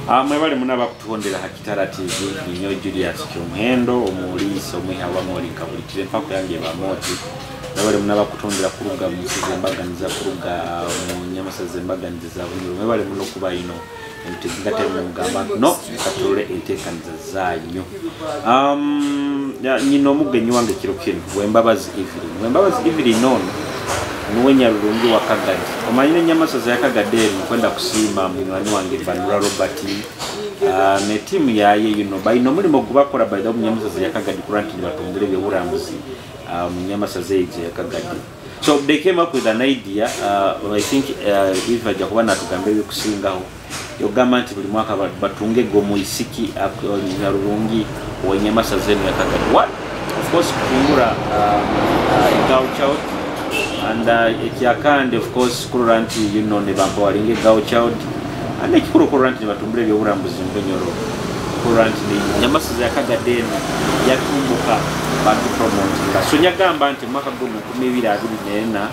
Mwebale munaba kutondera Kitara TV Ninyo Julius Kyomhendo omulisa omwihawa muri kabulikire mpako yange bamoti mwebale munaba kutondera kuruga musezembaganiza kuruga munyamasezembaganiza bunyoro mwebale muno kuba ino entegate mugamba no katole entekaniza zanyu nyino mugenyi wange kirokino wembabazi Evelyn nono nuwenya Rurungi wa Kagadi omanyine nyamasaza ya Kagadi kwenda kusima mwani wange Vanura Robert ne timu yaye yuno bayino mulimo gubakora by the nyamasaza ya Kagadi kuranti batondere bye burambuzi munyamasaza eje ya Kagadi. So they came up with an idea. I think if ajakubana tugambe kusingaho yo government buli mwaka batunge gomu isiki Rurungi wenyamasaza ya Kagadi. What? Of course kungura child and ekyakande of course kuranti ne bampo walinge child and ekikuru kuranti batumbule byo burambuzi mbonyoro kuranti ni nyamasaza ya Kagadi yatumbuka bantu promote so nyagamba nti mwaka gumu 2024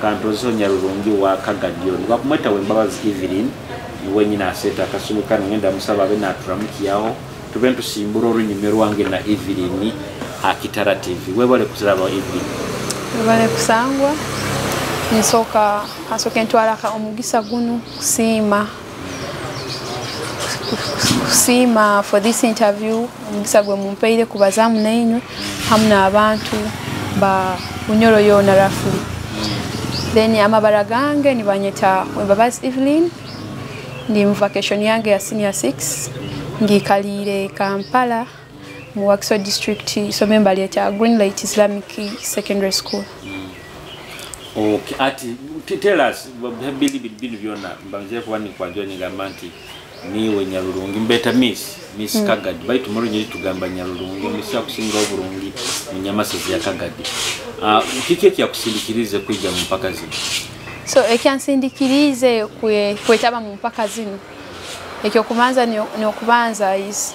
kantozo Rurungi wa Kagadi oni bakumeta wembabazi Evelyn wenyina aseta akasumukana ngenda musaba be naturamukiyaho tubentu simburo runyimero wange na Evelyn Kitara TV webale kusaba Evelyn webale kusangwa nisoka asoke ntwala ka omugisa gunu kusima for this interview omugisa gwe mumpeire kubazamu nainywe hamna abantu ba bunyoro yona rafuli then amabara gange nibanyeta wembabazi Evelyn ndi vacation yange ya senior 6 ngikalire Kampala mu Wakiso district so membali ya Greenlight Islamic Secondary School. Okay, ati tell us bili vyona mbanze kwa ni kwa joni ngamanti niwe Nyarurungi mbeta miss Kagadi baitu moro nyiri tugamba Nyarurungi misa kusinga oburungi munyamasazi ya Kagadi kike kya kusindikirize kuija mpaka zino so ekyansindikirize kwetaba mu mpaka zino ekyo kumanza ni okubanza is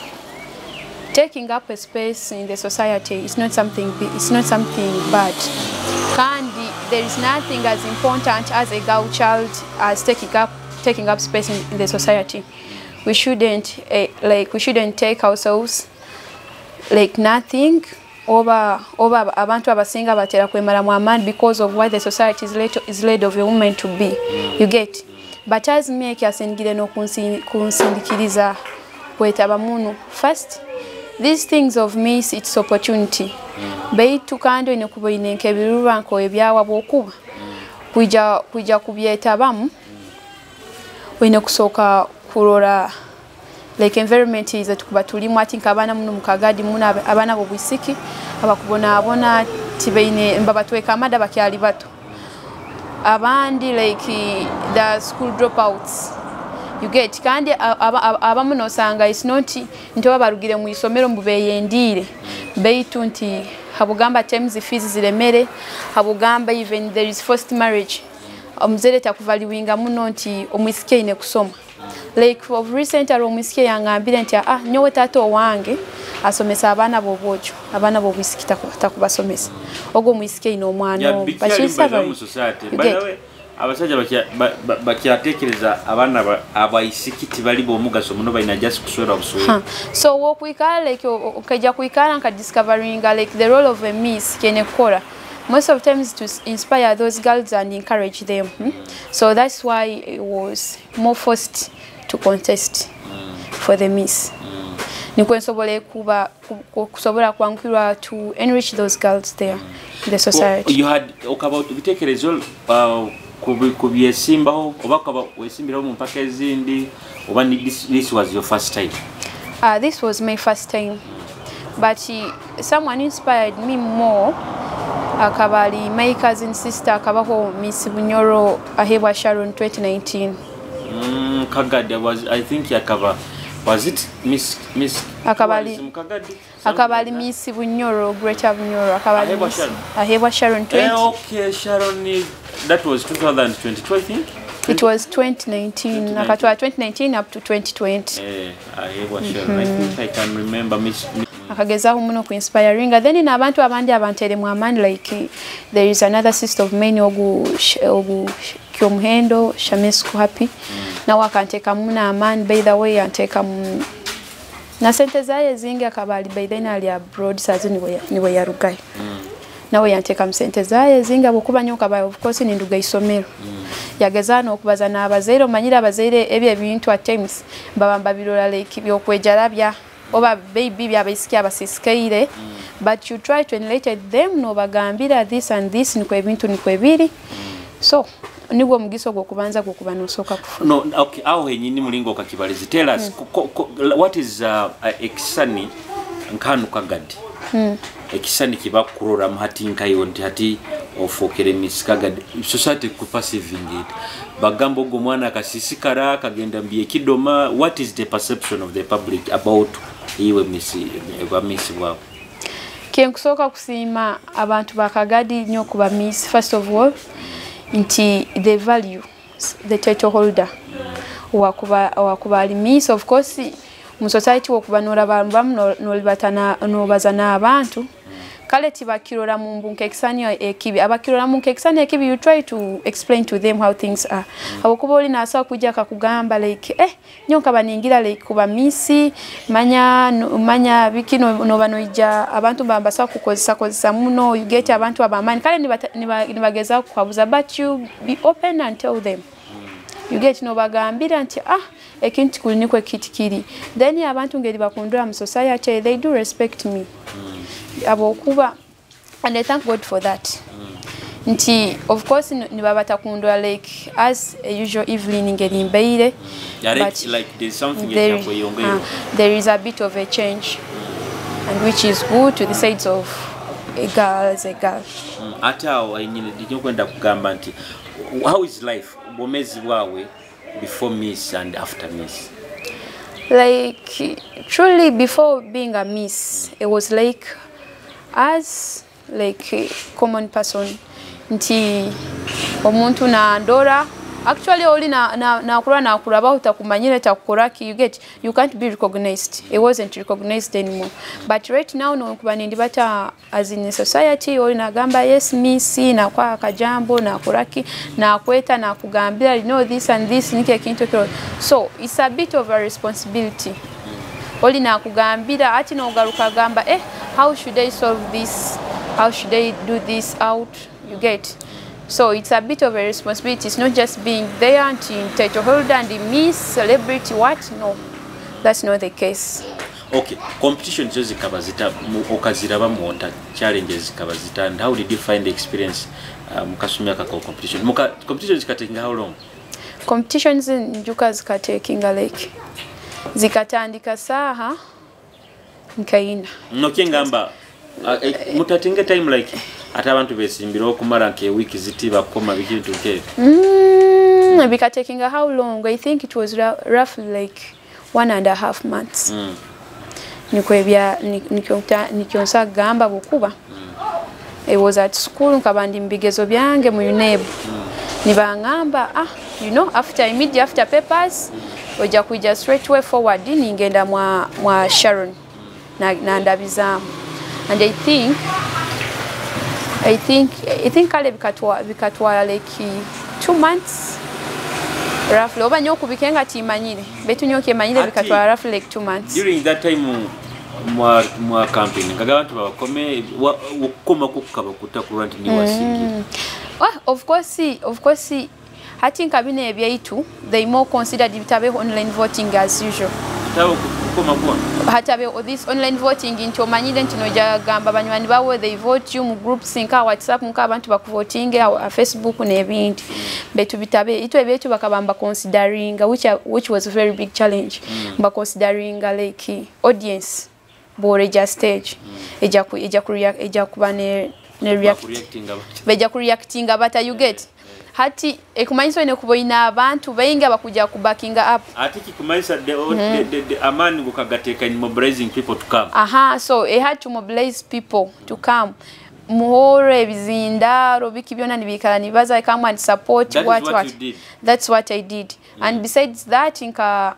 taking up a space in the society is not something bad. There is nothing as important as a girl child as taking up space in the society. We shouldn't take ourselves like nothing over abantu abasinga batera kwemara mu amani because of what the society is led of a woman to be. You get? But as me kyasengire no kunsindikiriza kwetaba munu first these things of miss its opportunity. Baitu kando ine kuboine nkebiruba nko ebyawa bokuba kuija kubyetabamu wine kusoka kurora like environment is tukuba tulimu ati nkabana muno mu Kagadi muno abana bo bwisiki abakubona tibeine mbabatweka amada bakyali bato abandi like the school dropouts. You get kandi abamuno sanga is not nto barugire mu isomero mbubeyendire baitu nti habugamba terms fees ziremere habugamba even there is forced marriage omuzere takuvaliwinga muno nti omwisike ine kusoma like of recent omwisike yangambire nti nyowe tato wange asomesa abana bobojo abana bobwisiki takubasomesa ogo mwisike ine omwana bachisa abasaja bakyatekereza abana abayisikiti bali bomugaso muno bayina just kuswera obuswera so wokwikala like okaja kwikala nka discovering like the role of a miss kene kora most of times to inspire those girls and encourage them so that's why it was more forced to contest for the miss nikwensobole kusobola kwankirwa to enrich those girls there in the society. You had about bitekerezo kubyesimbaho obakaba wesimbiraho mu mpaka ezindi oba this was your first time? This was my first time, but someone inspired me more. Akabali my cousin sister akabaho Miss Bunyoro Ahebwa Sharon 2019. Kagadi was, I think yakaba was it Miss Akabali Miss Bunyoro Greater Bunyoro akabali Ahebwa Sharon 20. Okay, Sharon that was 2022 I think. It was 2019. Nakatwa 2019 up to 2020. Ahebwa Sharon. I think I can remember Miss akageza humuno ku inspiring then nabantu abandi abantere mu amani like there is another sister of many ogu like yomuhendo shames ku happy nawe akanteka muna amani by the way anteka na sente zaye zingi akabali by then ali abroad sazi niwe yarugaye nawe yanteka msente zaye zingi abokuba nyoka by of course ni nduga isomero yagezana okubaza n'abazaire omanyira abazaire ebyo ebintu at times babamba birora like byokwejarabya oba baby byabaisiki abasisikaire but you try to enlighten them no bagambira this and this nikwe ebintu nikwe biri so nibwo mugiso gwo kubanza gwo kuba nosoka kufu no okay aho henyini mulingo kakibalizi tell us what is ekisani nkanu Kagadi ekisani kiba kurora mhati nkayo nti hati ofokere miskagadi society ku passiving it bagambo go mwana akasisikara kagenda mbiye kidoma what is the perception of the public about iwe misi wao kenkusoka kusima abantu bakagadi nyo kuba miss first of all nti the value the title holder wakuba ali miss of course mu society wokuba nora bambamu no libatana no bazana abantu kale tibakirora mu mbunke ekisani ekibi abakirora mu ekisani ekibi you try to explain to them how things are abokuba oli nasa kujja kakugamba like nyonka baningira like kuba misi manya bikino no banoija abantu bambasa kukozesa muno you get abantu abamani kale nibageza kubabuza but you be open and tell them you get no bagambira nti ekintu kuliniko kitikiri then abantu ngeri bakundura mu society they do respect me abokuba and I thank God for that nti of course ni babata kundwa like as usual Evelyn ngeri mbeire but like there's something there is a bit of a change and which is good to the sides of a girl ata wanyine ndikwenda kugamba nti how is life bomezi wawe before miss and after miss like truly before being a miss it was like as like a common person nti omuntu na ndora actually oli na kuraba utakumanyira takukoraki you can't be recognized it wasn't recognized anymore but right now no kubani ndibata as in society oli na gamba yes miss na kwa kajambo na kuraki na kweta na kugambira you know this and this nike kintu so it's a bit of a responsibility oli na kugambira ati no garuka gamba how should I solve this how should I do this out you get so it's a bit of a responsibility it's not just being there and title holder and the miss celebrity what no that's not the case okay competition zozi kabazita okaziraba muonta challenges kabazita and how did you find the experience mukasumya ka competition competition zikatenga how long competitions njuka zikatekinga like zikatandika saha nkaina nokengamba mutatinga time like ata abantu besimbira okumara nke week zitiba koma bikintu nke bikatekinga how long I think it was roughly like 1.5 months nikwebya nikyonsa gamba bukuba I was at school nkabandi mbigezo byange mu UNEB nibangamba you know immediately after papers oja kuja straight way forward ningenda mwa Sharon na ndabizamu and I think kale bikatwala like 2 months roughly oba nyoku bikenga timanyire betu nyoke manyire bikatwala roughly like 2 months during that time mwa campaign ngaga abantu bakome ukoma kukaba kutakurwa nti ni wasingi of course I think kabine ebyaitu they more considered bitabe online voting as usual hatabe this online voting into manyire ntino jagamba banywani bawe they vote you mu groups nka WhatsApp nka abantu bakuvoting Facebook nebindi betu bitabe ito ebyetu bakabamba considering which was a very big challenge ba considering like audience boreja stage eja kubane reacting abata you get hati Kumanyisa ine kuboina abantu bayinga bakuja kubakinga up atiki Kumanyisa the amani gukagateka in mobilizing people to come so it had to mobilize people to come muhore bizindaro bikibyona nibikala nibaza come and support that's what I did and besides that nka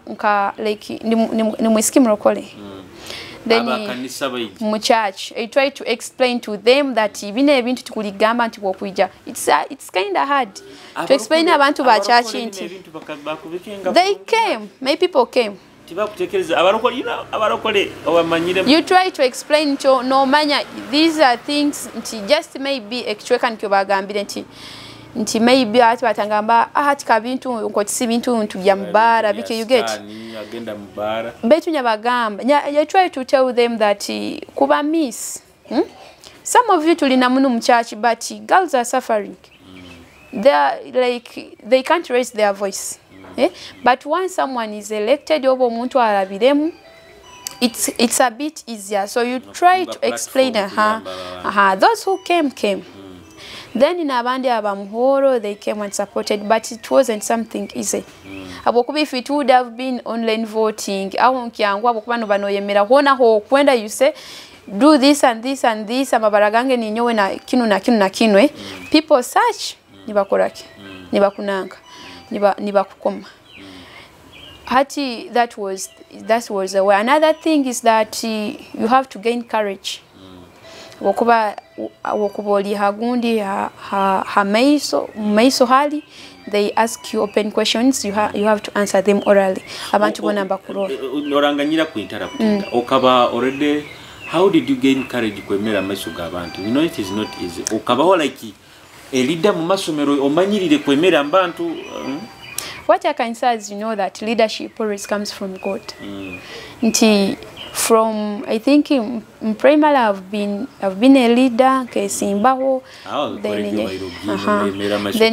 like ni mwisiki mrokole then mu church I try to explain to them that bino ebintu tukuligamba nti bwokwijja it's kind of hard to explain abantu ba church nti they came, many people came. You try to explain to no manya these are things nti just maybe ekchweka nkyo bagambire nti maybe ati batangamba ati kabintu nkotisi bintu ntujya mubara bike you get agenda mubara betu nyabagamba you try to tell them that kuba miss some of you tulina munu mu church but girls are suffering they are like they can't raise their voice but once someone is elected obo omuntu alabiremu it's a bit easier so you try to explain those who came. Then in abandi abamuhoro they came and supported but it wasn't something easy. Abokuba if it would have been online voting awo nkyangu abokuba no banoyemera hona ho kwenda you say do this and this and this amabaragange ni nyowe na kinwe people search nibakoraki nibakunanga nibakukoma hati that was the way. Another thing is that you have to gain courage. Wokuba oli hagundi ha maiso hali they ask you open questions you have to answer them orally abantu bona bakuro oranganyira ku interrupt okaba already how did you gain courage kwemera maiso gabantu you know it is not easy okaba like a leader mu masomero omanyirire kwemera abantu what I can say is you know that leadership always comes from God nti from I think in primary I've been a leader kesimbaho then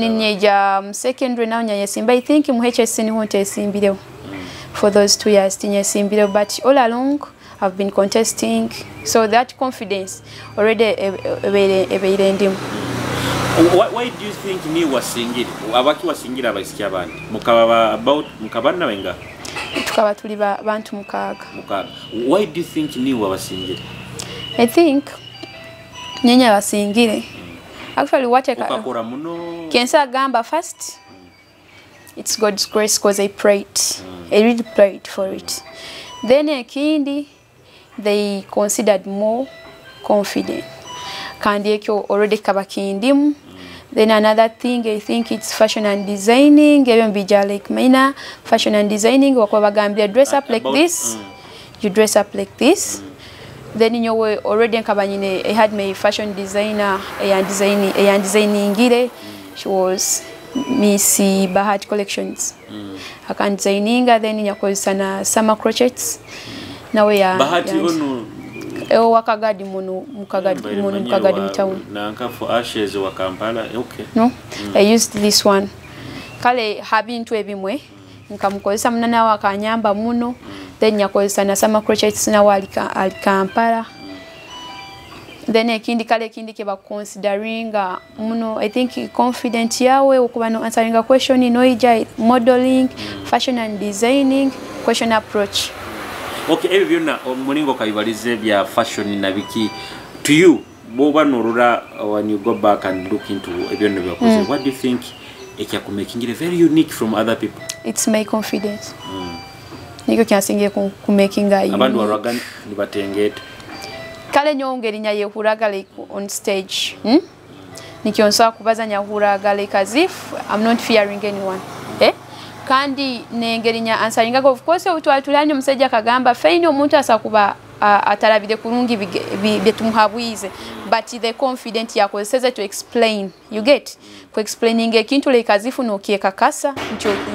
in secondary now nyasimba I think mu HS ni honte simbireho for those 2 years tinyasimbireho but all along I've been contesting so that confidence already ebeirendimo. Why do you think ni wasingire abaki wasingira abasiki abandi mukaba about mukabana wenga tukaba tuli bantu mukaga. Why do you think ni wabasingire? I think nyenya basingire actually what ukakora muno kensa gamba first it's God's grace because I prayed I really prayed for it then ekindi they considered more confident kandi ekyo already kabakindimu. Then another thing I think it's fashion and designing even bija like mina fashion and designing wakwabagambia dress up like this you dress up like this then in your way already nkabanyine I had my fashion designer and designing ngire she was Miss Bahat collections I can designing then nyakozesa na summer crochets nawe ya Bahati ono Kagadi Kagadi town. Nanka for ashes wa Kampala okay. No, I used this one. Kale habintu ebimwe nkamukozesa munana wa kanyamba muno then nyakozesa na summer crochets na wali Kampala. Then ekindi kale kindi ke ba considering muno I think confident yawe okuba no answering a question no ija modeling, fashion and designing, question approach. Okay, ebyonna omulingo kayibalize bya fashion na biki to you boba norura when you go back and look into ebyonna byakoze what do you think ekyakumaking it very unique from other people? It's my confidence. Niko kyasinge ku making ayi abantu waraga nibatengete kale nyongeri nyayehuraga like on stage nikionsa kubaza nyahuraga like as if I'm not fearing anyone kandi nengerinya answering of course utwatulanye musajja kagamba fine omuntu asakuba atarabide kurungi betumuhabwize but the confident yakozeseze to explain you get ku explaining ekintu like as if no kiekakasa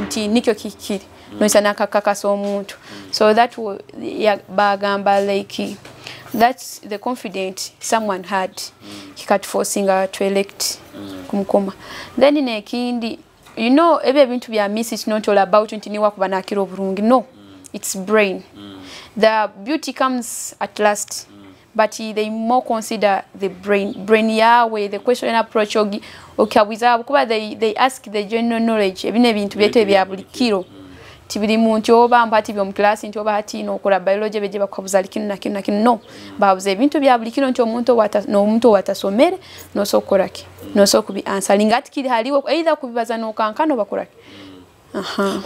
nti nikyo kikiri no isana kakakasa omuntu so that ya bagamba like that's the confident someone had kikat forcing to elect kumukoma then in ekindi you know ebe bintu bya miss it's not all about ntiniwa kubana akiro burungi no it's brain the beauty comes at last but they more consider the brain yawe the question and approach okabiza kuba they ask the general knowledge ebine bintu byeto bya bulikiro tibiri muntu oba mpati byo mu class nti oba hati no kola biology beje bakubuza likino na kino no babuze ebintu bya bulikiro nti omuntu watasomere no sokoraki no sokubi answering atikiri haliwo either kubibaza no kankano bakoraki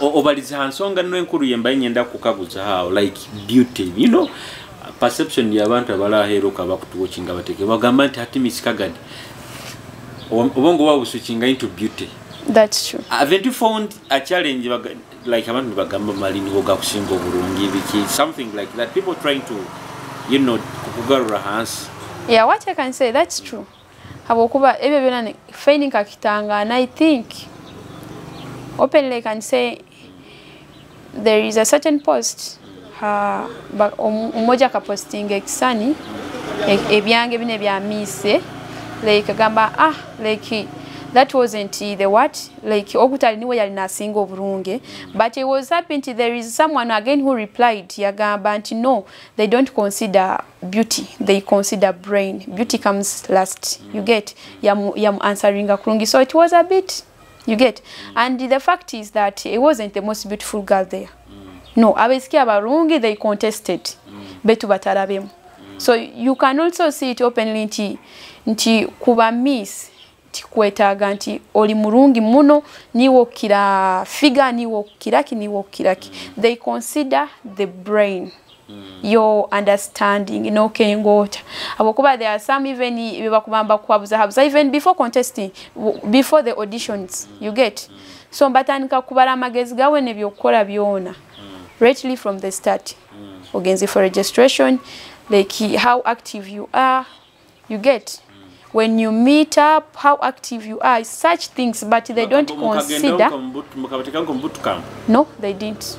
obaliza hansonga no enkuru yemba nyenda kukaguza how like beauty you know perception y'abantu abalaheeruka bakutuwachinga bateke bagamba nti ati Miss Kagadi obongo wa switching into beauty. That's true. Haven't you found a challenge like abantu bagamba malini woga kusinga obulungi biki something like that, people trying to kugarura hansi? Yeah, what I can say, that's true. Habokuba ebyo byona failing kakitanga, and I think openly I can say there is a certain post umoja kaposting ekisani ebyange bine bya mise like gamba like that wasn't the what like okutali niwe yali nasinga obulunge, but it was happened there is someone again who replied yagamba nti no, they don't consider beauty, they consider brain, beauty comes last. You get yam answering akulungi, so it was a bit, you get, and the fact is that it wasn't the most beautiful girl there. No, abesikia barungi they contested betu batarabemu. So you can also see it openly nti kuba miss tikwetaga nti oli murungi muno niwo kira figure niwo kiraki niwo kiraki. They consider the brain, your understanding, kengota abokuba there are some even bakubamba kwabuza habuza even before contesting, before the auditions, you get. So mbatandika kubala amagezi gawe ne byokola byona rightly from the start. Ogenzi for registration, like how active you are, you get. When you meet up, how active you are, such things, but they don't consider. No, they didn't.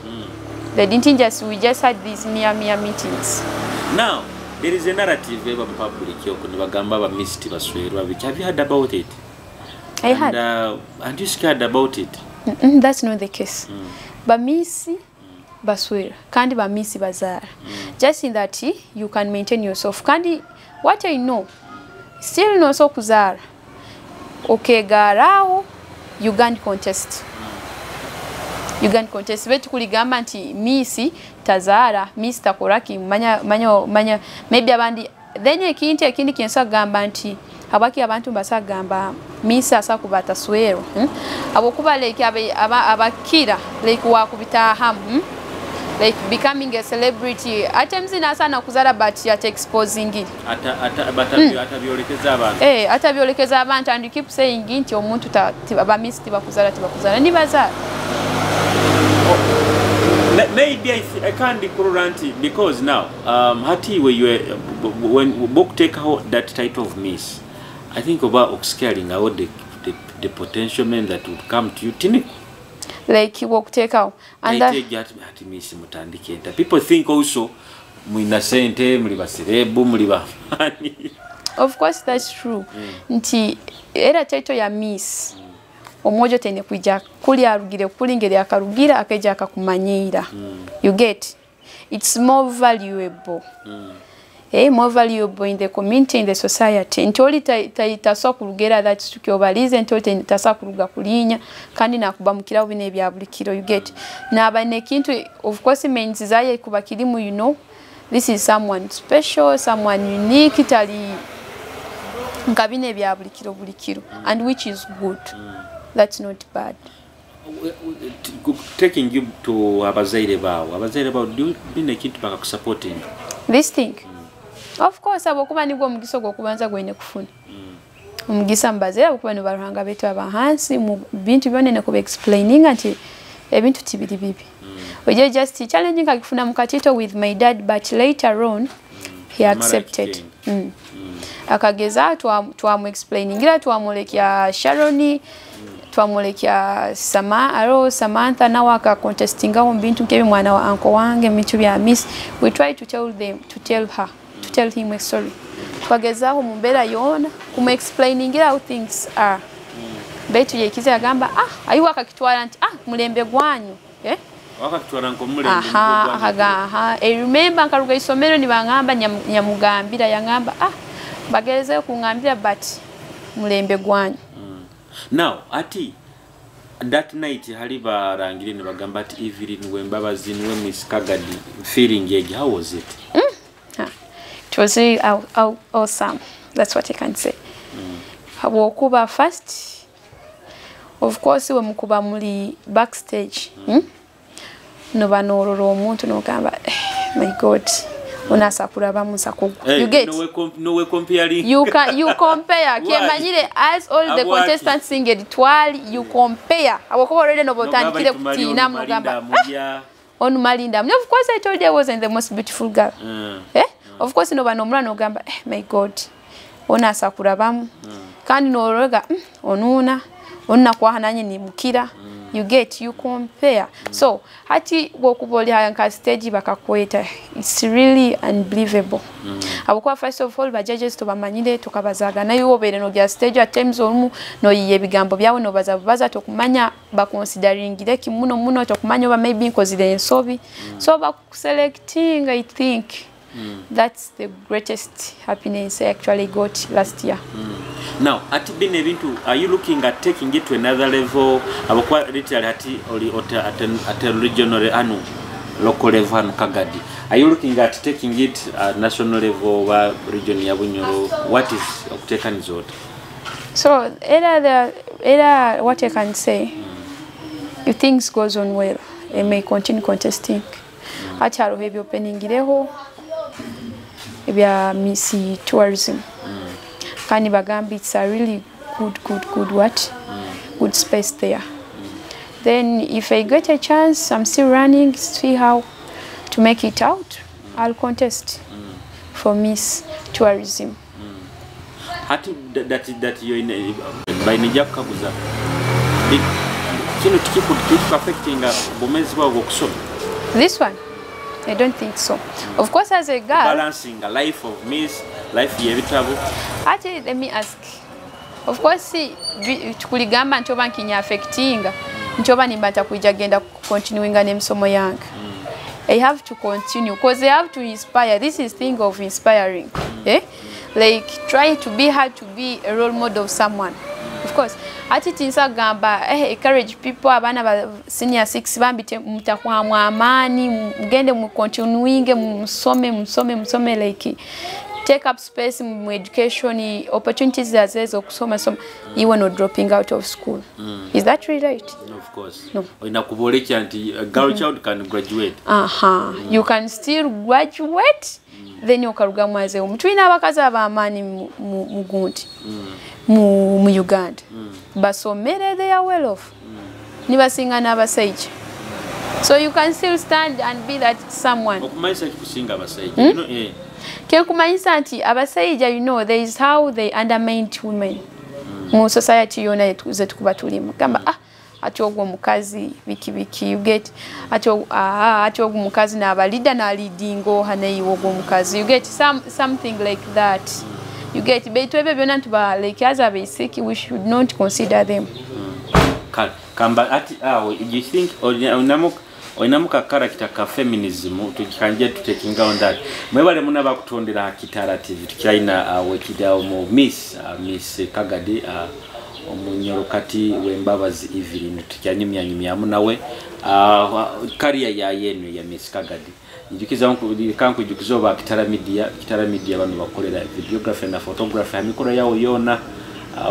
They didn't. We just had these mere meetings. Now there is a narrative about public. Have you heard about it? I had. And you scared about it? That's not the case. Bamisi baswera kandi bamisi bazara. Just in that you can maintain yourself. Kandi what I know. Still no so kuzara. Okay, garao Uganda contest. Uganda contest. Betu kuligamba nti misi tazara, misi takoraki manya maybe abandi then ekindi kensa gamba nti abaki abantu mbasa gamba misi asa kubata swero. Abokuba like abakira like wakubita hamu. Like becoming a celebrity. Attempts in asana kuzara but yet exposing it. Atabyolekeza abantu. Atabyolekeza abantu, and you keep saying nti omuntu abamisi tibakuzara. Ni bazara. Maybe I can't declare because now hati when book take out that title of miss, I think about upscaling out the potential men that would come to you. Tiniku. Like you walk take out and people think also mwina sente muli baserebu muli bafani. Of course that's true. Nti era title ya miss omojo tene kuja kuli arugire kuli ngere akarugira akeja akakumanyira. You get, it's more valuable. More valuable in the community, in the society. Ntoli taswa kurugera that tukyobalize ntoli taswa kuruga kulinya kandi nakuba mukira bine bya bulikiro, you get. Na abane kintu of course means zaye kuba kirimu, this is someone special, someone unique, itali nkabine bya bulikiro and which is good. That's not bad. Taking you to abazaire bao do bine kintu baka supporting this thing. Of course abokuba nibwo mugiso gokubanza gwene kufuna. Umugisa mbaze abokuba ni baruhanga betu abahansi mu bintu byone ko explaining ati ebintu tibiri bibi. We just challenging akifuna mukatito with my dad, but later on he accepted. Akageza twamu explaining ila twamulekya Sharoni, twamulekya Samantha na waka contestinga mu bintu kebi mwana wa uncle wange mitu bya miss. We try to tell him a story. Twagezaho mumbera yona kuma explaining how things are. Betu yekiza agamba ayi wakakitwala nti mulembe gwanyu wakakitwala ngo mulembe gwanyu. I remember nkaruga isomero ni bangamba nyamugambira yangamba bagereze kungambira but mulembe gwanyu. Now ati that night hali barangire ne bagamba ati Evelyn wembabazi niwe Miss Kagadi feeling yegi, how was it? It was really awesome. That's what I can say. Hawokuba first, of course, we mukuba muli backstage. No banororo omuntu no gamba, my God, unasakura bamusako. Hey, You get no way comparing. You compare. Kiemanyire as all the contestants sing it twali you compare. Abako already no botandikire kutina mugamba. On Malinda. Of course I told you I wasn't the most beautiful girl. Eh? Of course no banomula no gamba my God. Ona sakura bamu. Kandi no roga onuna. Onna kwa hananye ni mukira. You get, you compare. So, hati wokuboli hayanka stage bakakweta. It's really unbelievable. Abukwa first of all, ba judges to bamanyire tukabazaga na yo obere no gya stage at times omu no yiye bigambo byawe no baza tokumanya ba considering gire kimuno tokumanya ba maybe because they ensobi. So ba selecting, I think that's the greatest happiness I actually got last year. Now, at are you looking at taking it to another level? Literally at a regional and local level and Kagadi. Are you looking at taking it at national level or region Yabunyoro? What is taken is what? So, either what I can say, if things goes on well, I may continue contesting. At our heavy opening gireho, via Missy tourism. Kanibagambi, it's a really good space there. Then if I get a chance, I'm still running, see how to make it out, I'll contest for Miss Tourism. That you're in by Nijab Kabuza. Keep affecting this one? I don't think so. Of course, as a girl, balancing a life of Miss, life here trouble. Actually, let me ask. Of course, see, tukuligamba nchoba nkinya affecting, nchoba nimbata kujagenda continuing and emsomo young. I have to continue because I have to inspire. This is thing of inspiring. Eh? Like try to be hard to be a role model of someone. Of course, ati tinsa gamba encourage people abana ba senior 6 bambite mutakuwa mwamani mgende mu continuing musome like take up space mu education opportunities azezo kusoma you are not dropping out of school. Is that really right? No, of course. No. Inakuboleki anti a girl child can graduate. You can still graduate then ukaruga mwaze mutwina abakazi abamani mugundi mu Uganda basomere they are well off nibasinga n'abasaija so you can still stand and be that someone. Kumanyisa kusinga abasaija you know kumanyisa anti abasaija you know there is how they undermine women mu society yona yetuze tukuba tulimu kamba ati ogwo mukazi biki you get ati ogwo mukazi na balida na leadingo hanayi ogwo mukazi you get something like that. You get but like as a basic we should not consider them. Kamba ati you think oinamuka character ka feminism tukikanje tutekinga on that. Mwebale muna bakutondera Kitara TV tukaina wekidao mu Miss Kagadi omunyorokati wembabazi Evelyn tukanyimya nawe career ya yenu ya Miss Kagadi. Ijukiza kanku ijukizo ba Kitara media bano bakolera videography na photography amikoro yawo yona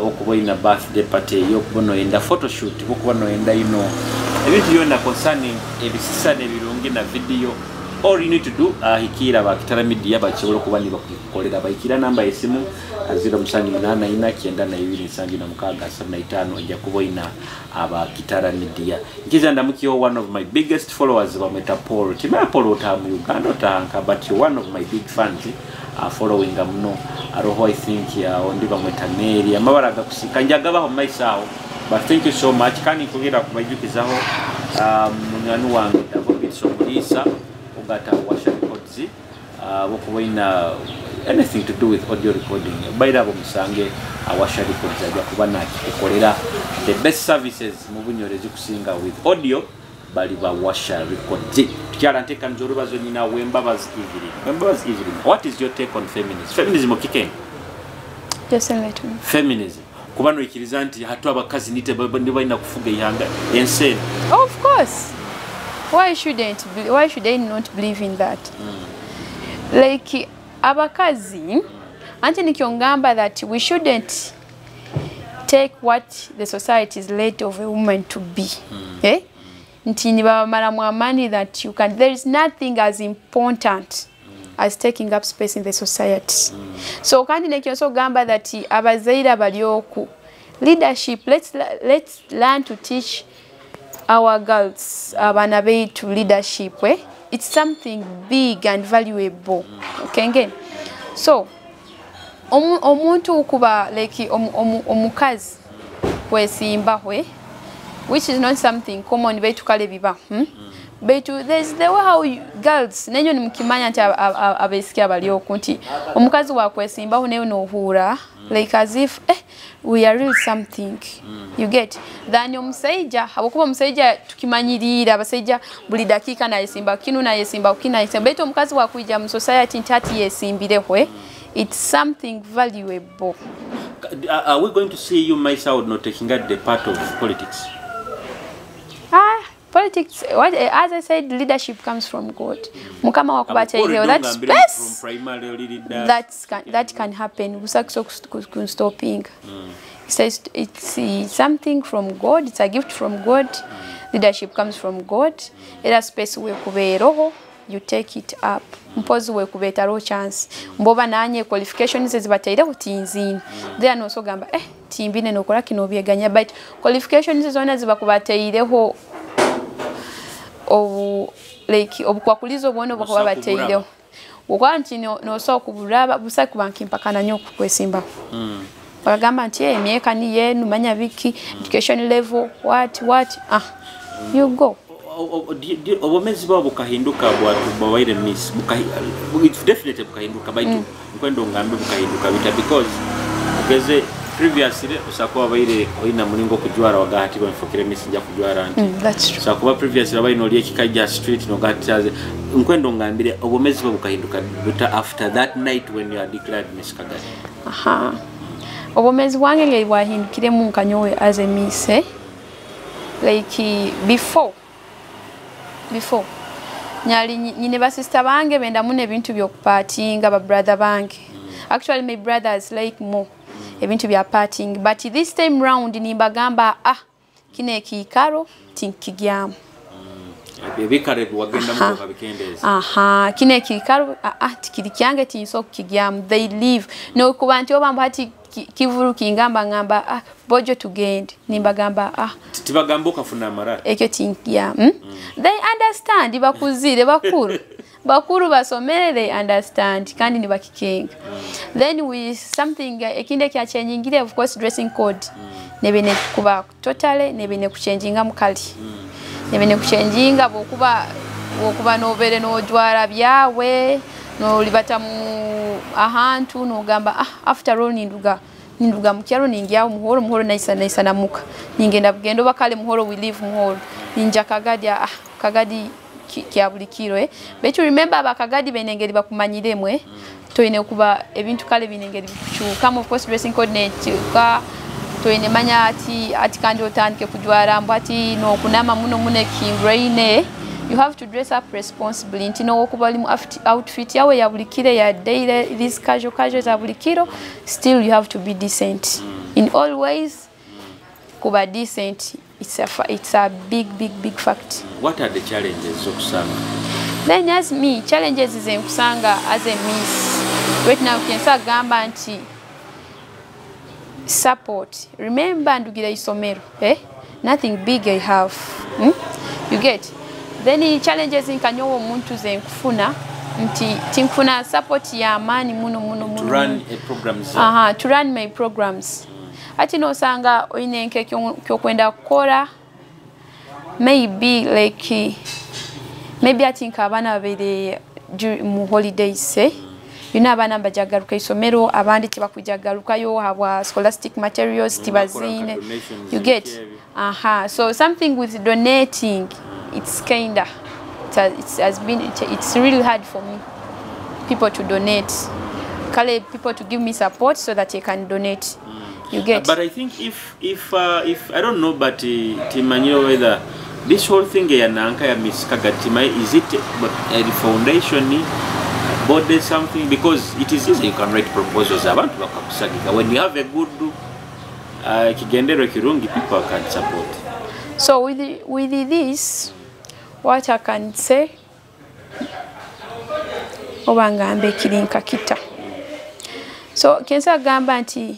okuboina birthday party yokubono enda photoshoot okubono enda ebintu yona concerning ebisisane birungi na video all you need to do hikira ba Kitara media bachibola kuba ni bakolera bayikira namba esimu 07899275 ajja kuboina aba Kitara media nkiza ndamukio one of my biggest followers ba Metapolo tima Apollo tamu Uganda tanka but you're one of my big fans following amno aroho I think ya ondiba mwetaneri amabaraga kusikanja baho maisao but thank you so much kani kugira kubajukizaho munyanu wange Kumanyisa ugata washa records wokuboina anything to do with audio recording baira bo musange washa records ajja kubana kikolera the best services mu bunyorezi kusinga with audio bali ba washa records kyala nteka nzoro bazonyina wembabazi Evelyn what is your take on feminism okike just let me feminism kubano ikiriza nti hatu abakazi nite baina kufuga ihanga insane of course why should they not believe in that like abakazi anti nikiongamba that we shouldn't take what the society is led of a woman to be nti ni baba mara mwamani that you can there is nothing as important as taking up space in the society. So kandi nekyoso gamba that abazaira balyoku leadership, let's learn to teach our girls abana beitu leadership. It's something big and valuable. Okay, again. So omuntu ukuba like omukazi kwesimba which is not something common beitu kale biba. Beitu there's the way how girls nenyo ni mkimanya nti abesikia balyoku nti omukazi wa kwesimba neyo no hura like as if we are real something. You get then omusaija habokuba omusaija tukimanyirira abasaija buli dakika na yesimba kinu na yesimba ukina yesimba beitu omukazi wa kuija mu society ntati yesimbireho it's something valuable. Are we going to see you myself not taking out the part of politics? Politics, as I said, leadership comes from God. Mukama wakubacha ile that's best. That can happen. Usakso stopping. It says it's something from God. It's a gift from God. Leadership comes from God. Ela space we kuberoho, you take it up. Mpozi we kubeta ro chance. Mboba nanye qualifications zibatayire kutinzini. There no so gamba timbine nokola kino byeganya but qualifications zona zibakubatayireho like obukwakulizo bwono bwo bateyiro ukwanti no so kubulaba busa kubanki mpaka nanyo kwesimba bagamba nti emyeka ni yenu manya biki education level what you go obomezi babo bukahinduka bwatu bawaire miss it's definitely bukahinduka baitu kwendo ngambe bukahinduka bita because ugeze previously usakuwa baire oina mulingo kujwara wagati bamfokire misinja kujwara anti that's true usakuwa previously abaino liye kikaja street no gati aze nkwendo ngambire obomezi bwo bukahinduka buta after that night when you are declared Miss Kagadi. Obomezi wange nge wahindukire mu nkanyowe as a miss like before nyali nyine ba sister bange benda mune bintu byo kupatinga ba brother bange actually my brothers like more ebintu bya parting but this time round nimbagamba kine kikaro tinkigyamu bebikare wagenda mu kabikendeza kine kikaro tikiri kyange tinso kigyamu they live no kubanti obamba hati kivuru kingamba ngamba bojo tugende nimbagamba tibagamba okafuna amara ekyo tinkigyamu they understand bakuzire bakuru basomere they understand kandi ni bakikenga then we something ekinde kya changingire of course dressing code nebene kuba totally nebene kuchanginga mukali nebene kuchanginga bokuba novere no jwara byawe no libata mu ahantu no gamba after all ninduga mukyalo ningiya muhoro naisa namuka ningenda bugendo bakale muhoro we live muhoro ninja Kagadi kyabulikiro but you remember abakagadi benengeri bakumanyiremwe toine kuba ebintu kale binengeri bichuka of course dressing code ka toine manya ati kandi otandike kujwara mbati no kunama muno kingraine you have to dress up responsibly ntino okuba limu outfit yawe yabulikire ya daily this casual yabulikiro still you have to be decent in all ways kuba decent. It's a big fact. What are the challenges of Kusanga? Then as me, challenges is in Kusanga as a miss. Right now, Kensa gamba anti support. Remember ndugira isomero, nothing big I have. You get. Then the challenges in kanyowo muntu ze nkufuna nti tinkufuna support ya amani muno. To run a programs. To run my programs. Ati no sanga oinenke kyokwenda kukora maybe I think abana bere mu holidays you know abana bajagaruka isomero abandi tibakujagaruka yo habwa scholastic materials tibazine you get so something with donating it's really hard for me people to donate people to give me support so that they can donate. You get. But I think if I don't know, but Timanyiro whether this whole thing yananka ya Miss Kagadi is it a foundation body something because it is easy you can write proposals abantu bakakusagika when you have a good kigendero kirungi people can support. So with this what I can say oba ngambe kirinka kita. So kensa gamba nti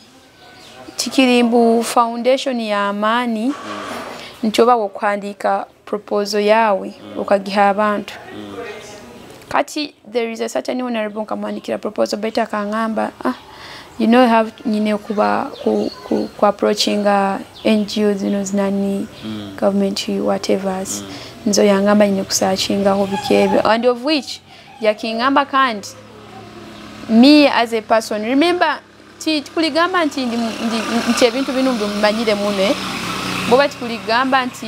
tikirimbu foundation ya amani nti oba okuandika proposal yawe okagiha abantu. Kati there is a certain honorable kamwandikira proposal beta kangamba you know have nyine kuba ku approaching NGOs zinani government whatever nzo yangamba nyine kusearchinga ho bikebe and of which yakingamba kandi me as a person remember kuligamba nti nti ebintu bino mbimanyire mune boba kuligamba nti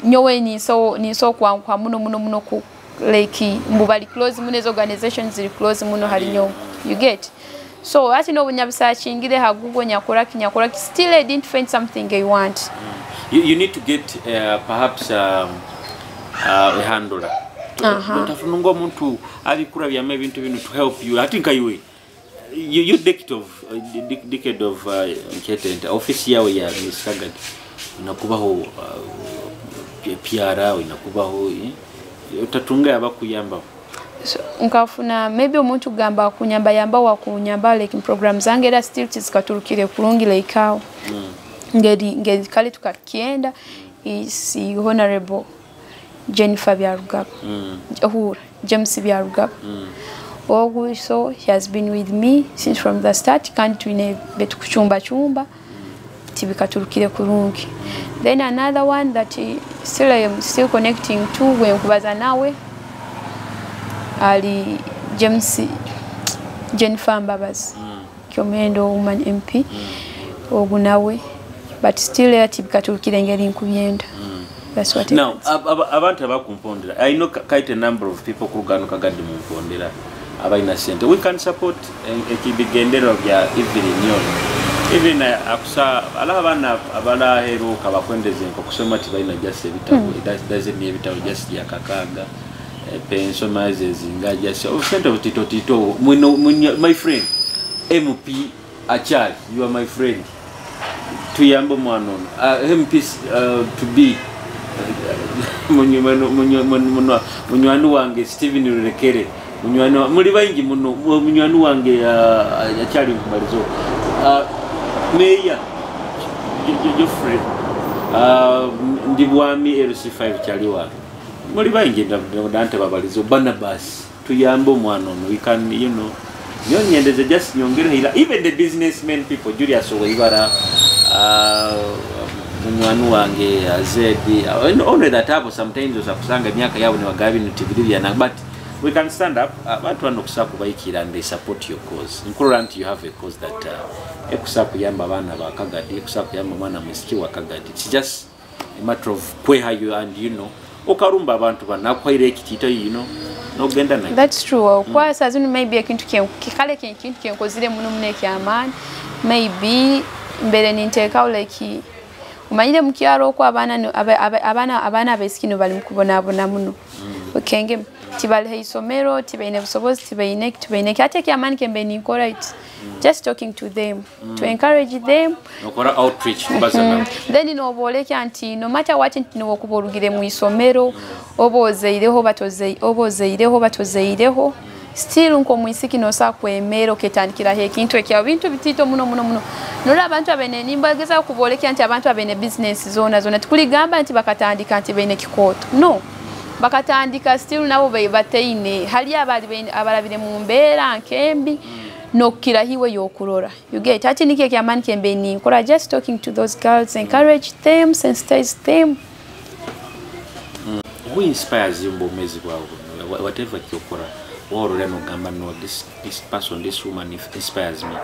nyowe niso kwa muno ku like mbubali close munezo organizations zili close muno hali nyo you get so ati no bunyabisachingire hagugo nyakora still I didn't find something I want. You need to get perhaps a handler utafununga omuntu abikura byame bintu bino to help you. I think you decade of nketente office yawe ya Miss Kagadi inakubaho PR inakubaho utatunga abakuyamba nkafuna maybe omuntu gamba kunyamba wa kunyamba like program zange era still tizikaturukire kurungi like how ngedi kale tukakienda is honorable Jennifer Byarugaba James Byarugaba so he has been with me since from the start can't twine betu kuchumba tibikaturukire kurungi. Then another one that I am still connecting to when kubaza nawe ali Jennifer Mbabazi Kyomendo woman MP ogunawe but still atibikaturukire ngeri nkubiyenda. That's what now abantu abakumpondera I know quite a number of people kugano Kagadi mu mpondera abaina center we can support ekibigendero bya Evelyn even akusa alabana abala hero kabakwendeze nko kusoma tibaina just ebitabo it doesn't mean ebitabo just yakakaga pensioners nga just center tito my friend MP Achali you are my friend tuyambo mwana MP to be munywanu wange Steven Rurekere munywanu muri bayingi munywanu wange Achali kumalizo Meya Geoffrey ndibwami LC5 chaliwa muri bayingi ndante babalizo Barnabas tuyambo mwana we can nyonyendeze just nyongere ila even the businessmen people Julius Oweibara munywanu wange Zedi only that hapo sometimes usakusanga miaka yabo ni wagabi ntibilivya na but we can stand up abantu anokusaku bayikira and they support your cause including you have a cause that ekusaku yamba bana ba Kagadi ekusaku yamba mwana mwisiki wa Kagadi it's just a matter of kweha you and okarumba abantu banakwaire ekitito no genda na that's true kwa sazini maybe ekintu kikale kintu kenkozire muno muneke amani maybe mbere ninteka like umanyire mukyaro ko abana besikino bali mukubonabona muno okenge tibali isomero tibaine busobozi tibaine ate kyamani kembe ni correct just talking to them to encourage them okora outreach bazana then boleke anti no matter what no kuborugire mu isomero obozeireho batozeireho still nko mwisiki no sakwemero ketandikira he kintu ekya bintu bitito muno nora abantu abene nimbageza kuboleke anti abantu abene business zona tukuligamba anti bakatandika anti bene kikoto no bakatandika still nabo bateine hali abalabire mu mbera nkembi no kirahiwe yokurora you get ati nike kyamani kembe ni nkora just talking to those girls encourage them sensitize them. Who inspires you mbomezi bwawe whatever kyokora orore no gamba no this person this woman inspires me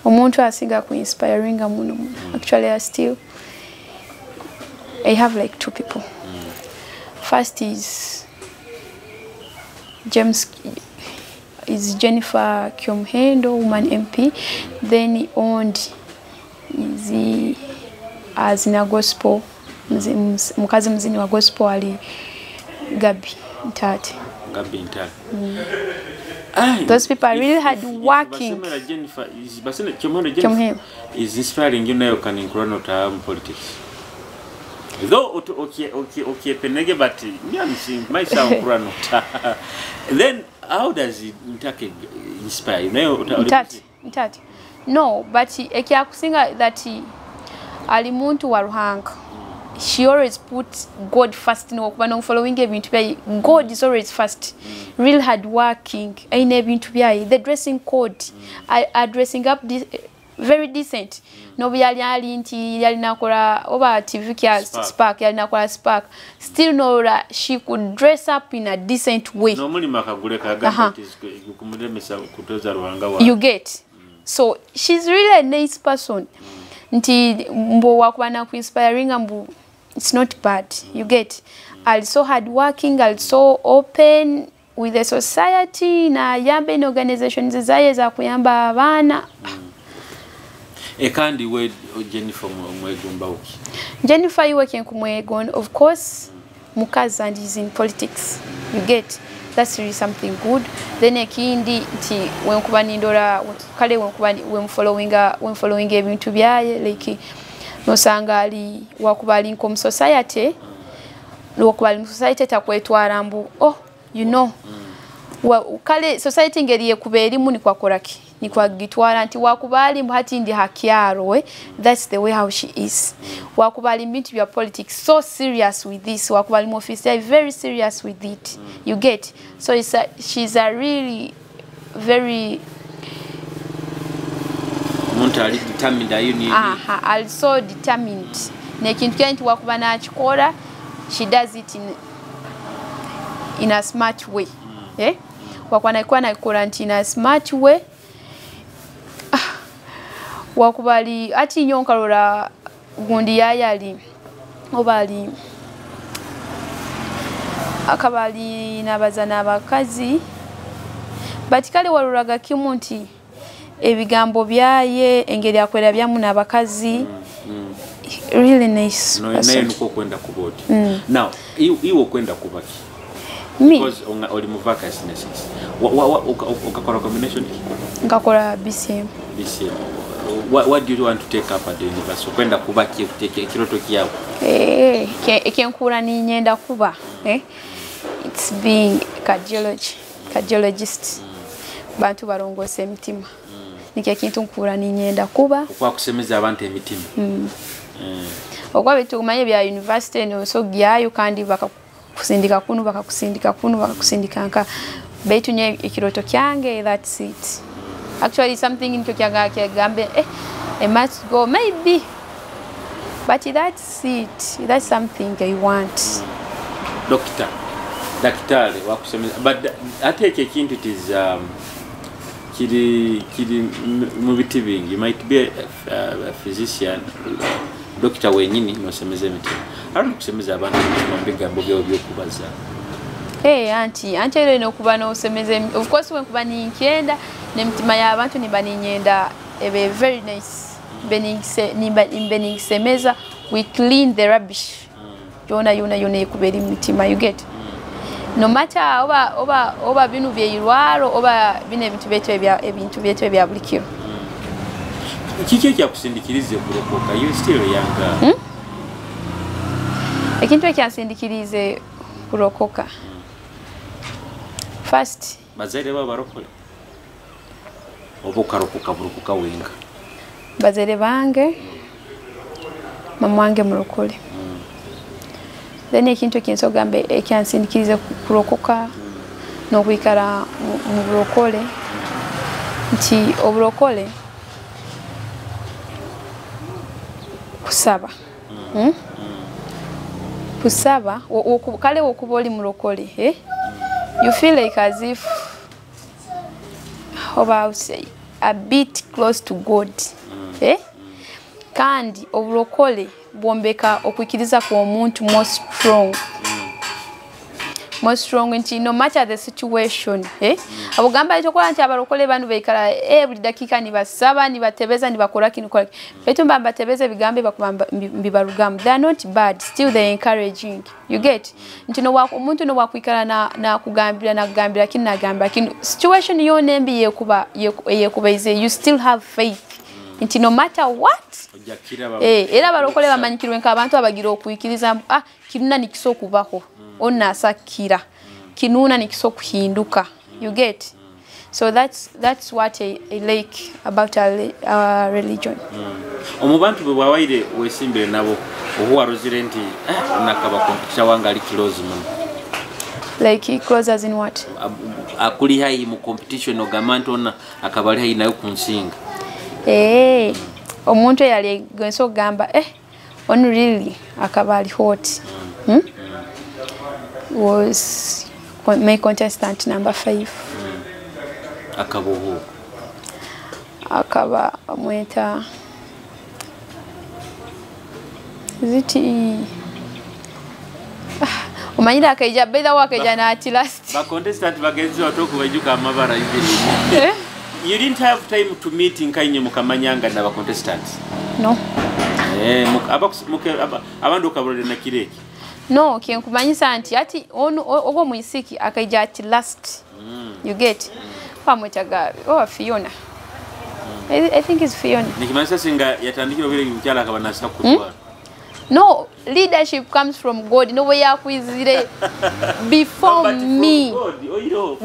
omuntu asinga ku inspiring muno actually I have like two people. First is Jennifer Kyomhendo, woman MP. Then he owned as in a gospel, mukazi mzini wa gospel ali Gabi Ntate. Those people are really hard working. Jennifer is inspiring you can include politics. Though okay penege but myself then how does it inspire you? Ntati. No, but ekyakusinga that ali muntu wa ruhanga. She always puts God first. No, kuba following ebintu bya God is always first. Real hard working. Aine ebintu bya the dressing code. I dressing up very decent. No byali ali nti yali nakola oba TV kya Spark yali nakola Spark. Still no she could dress up in a decent way. No muli makagule kagamba kumulemesa kutoza ruhanga wa. You get. So she's really a nice person. Nti mbo wakuba na inspiring mbo it's not bad. You get. Also hard working, also open with the society na yambe in organizations zaye za kuyamba abana. Ekandi we Jennifer Mwegon uki. Jennifer you working kumwegon of course mukazi and is in politics. You get. That's really something good. Then ekindi nti when kuba nindora kale when following ebintu byaye like nosanga ali wakubali nko society wakubali mu society takwetwara mbu oh you know kale society ngeriye kuberi muni kwakoraki ni kwa gitwara nti wakubali mhati ndi hakiaro that's the way how she is wakubali bintu bya politics so serious with this wakubali mu office very serious with it you get so she's a really very Montali determined ayuni also determined nekintu kyanti wakuba na chikora she does it in a smart way wakwana ikuwa na in a smart way wakubali ati nyonkalora gundi yayali obali akabali nabazana abakazi batikale waluraga kimunti ebigambo byaye engeri akwera byamu nabakazi really nice no naye nuko kwenda kubodi now iwo kwenda kubaki me because oli mu vacancies ukakora combination ngakora BCM what do you want to take up at the university kwenda kubaki uteke kiroto kyawo ekenkura ni nyenda kuba it's being cardiologist bantu barongose emitima nike kintu nkura ni nyenda kuba kwa kusemeza abantu emitima okwa bitu kumanye bya university no so gyayo kandi bakakusindika bakakusindika nka betu nye ikiroto kyange that's it actually something in gambe I must go maybe but that's it that's something I want daktari wakusemeza but ateke kintu it is kiri mu biti bingi you might be a physician doctor wenyini no semeze mitima ari kusemeza abantu mu bigambo byo kubaza anti ero no kuba no semeze of course when kuba ni nkenda ne mitima ya abantu ni baninyenda ebe very nice bening semeza we clean the rubbish yona kubera mitima you get no matter oba binu byirwaro oba bine ebintu byetu bya bulikiro kiki kyakusindikirize kurokoka you still young ekintu kyansindikirize kurokoka first bazere barokole obukarokoka burokoka wenga bazere bange mama wange murokole then ekintu kinsogambe ekyansindikirize kurokoka no kwikara mu burokole nti oburokole kusaba kusaba kale okuboli murokole you feel like as if about say a bit close to God kandi oburokole bombeka okwikiriza kwa omuntu more strong nti no matter the situation abugamba itokola nti abarokole banu beikala buli dakika ni basaba ni batebeza ni bakora kinu kwa betu mbamba tebeze bigambe bakubamba mbibarugam they are not bad still they encouraging you get nti no wako omuntu no wakwikala na kugambira kinu nagamba kinu situation yonembi yekuba ize you still have faith nti no matter what era barokole bamanyikirwe nka abantu abagira okuyikiriza kinuna nikiso kubaho onna sakira kinuna nikiso kuhinduka You get? So that's what I like about our religion. Omubantu bwe bawaire wesimbire nabo ohuwa resident nakaba competition wanga ali close man. Like he close as in what? Akuli hai mu competition ogamanto ona akabali hai nayo kunsinga. Omuntu yali gwenso gamba on really akabali hot. Was my contestant number 5. Akaboho. Akaba mweta. Ziti. Umanyira akaija beda wakaija na ati last. Ba contestant bagenzi watoku bajuka amabara hivi. You didn't have time to meet nkanye mukamanyanga na ba contestants? No. Abandu kabrode na kireki. No, Kumanyisa anti ati ogo muisiki akaija ati last. You get? Pamwetaga Fiona. I think it's Fiona. Nikimanyisa singa yatandikiro vile mkyala akabana sakutwa. No, leadership comes from God. No way yakwizire before me.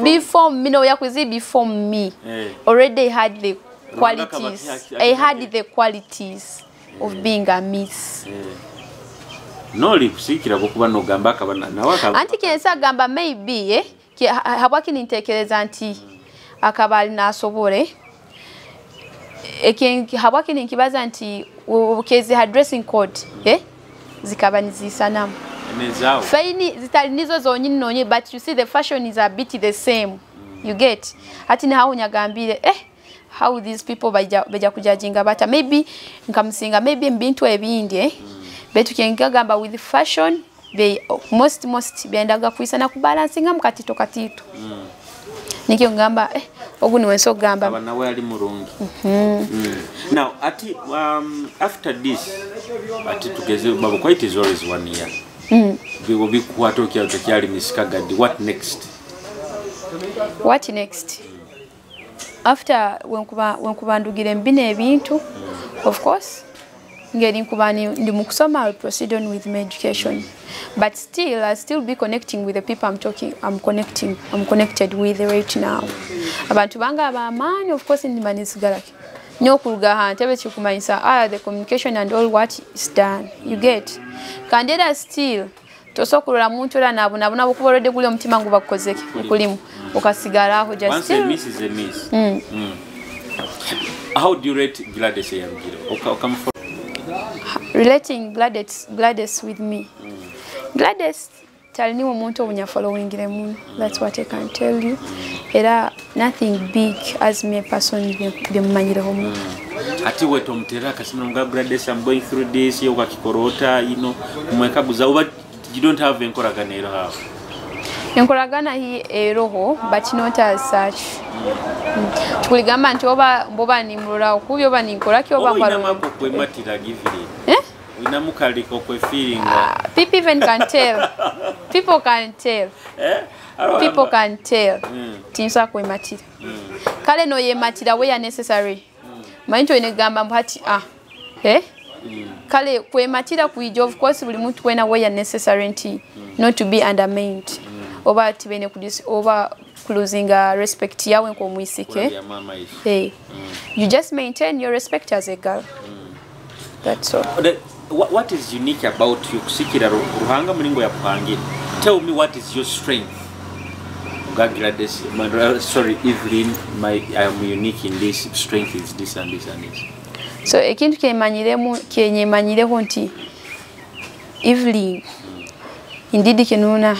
Before me, no yakwizire before me. Already had the qualities. I had the qualities of being a miss. No lipsikira bokuba no gamba kabana nawaka. Anti kensa gamba maybe habaki nintekereza anti akabali nasobore. Habaki ninkibaza anti ukezi ha dressing code zikaba nizisanamu nezao faini zitali nizo zonyine nonye, but you see the fashion is a bit the same. You get? Ati na hao nyagambire how these people baja kujajinga bata maybe nkamsinga maybe mbintu ebindi betu kengagamba with fashion they most byendaga kuisana kubalansinga mukatito katito. Nikyo ngamba ogu niwe so gamba abana we ali murungi. Now ati after this ati tugeze babo quite is always 1 year. We will be kwato kyali Miss Kagadi. What next? What next? After when kubandugire mbine ebintu, of course ngeri nkubani ndi mukusoma, I'll proceed on with my education. But still, I'll still be connecting with the people I'm connected with right now. Abantu banga abamani, of course, ndi manisigaraki. Nyokuruga hantebe Kumanyisa, the communication and all what is done. You get? Kandera still, tosokurura muntu era nabona bukuborode kuli omutima ngo bakozeke kulimu okasigaraho just once still. A miss is a miss. How do you rate Gladys Yamgiro? Come for Relating Gladys with me. Gladys tell me omuntu obunya following them. That's what I can tell you. Era nothing big as me person bemanyire homu. Ati weto mtera kasema mga Gladys, I'm going through this yo kakikorota mweka buza you don't have enkoragana ero have. Enkoragana hii eroho but not as such. Tukuligamba nti oba mboba ni murura okubyo oba ni nkoraki oba kwaro. Oina mako kwematira giviri. Ina mukaliko kwe feeling. People even can tell. People can tell. People can tell. Tinsa kwematira. Kale no yematira where necessary. Mainto inegamba mpati kale kwematira kuija, of course buli muntu wena where necessary nti not to be undermined. Oba tibene kudisi over closing respect yawe nko muisike. You just maintain your respect as a girl. That's all. What is unique about you kusikira ruhanga mulingo ya kuhangira? Tell me what is your strength. Gladys, sorry Evelyn, I am unique in this, strength is this and this and this. So ekintu kenye manyireho nti Evelyn indeed kenuna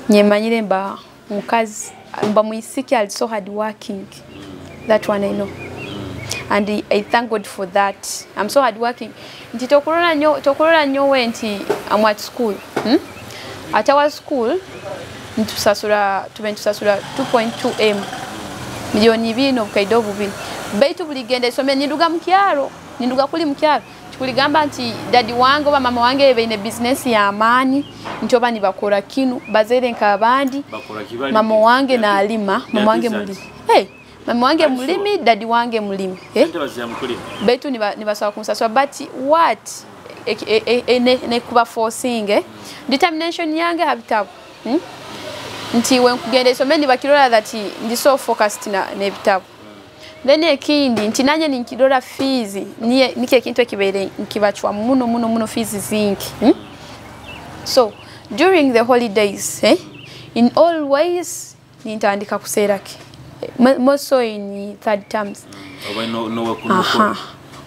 nyemanyire mba mukazi mba muisiki ali so hard working. That one I know. And I thank God for that. I'm so hard working. Nti tokorona nyo wenti I'm at school. At our school ntusasura 2.2M milioni 2 n'obukaido bubiri. Baitu buligenda isomya ninduga mkyaro, ninduga kuli mkyaro. Tukuligamba nti daddy wange oba mama wange beine business ya amani, nti oba nibakora kinu bazere nkabandi. Mama wange na alima, mama wange mulimi. Mama wange mulimi, daddy wange mulimi. Baitu nibasawa kumusaswa, but what ne kuba forcing determination yange habitabu. nti when kugenda isomero ndibakirola that ndi so focused na nebitabu then ekindi nti nanye ninkirola fees nike kintu ekibere nkibachwa muno fees zingi so during the holidays in all ways nintandika kuseraki more so in third terms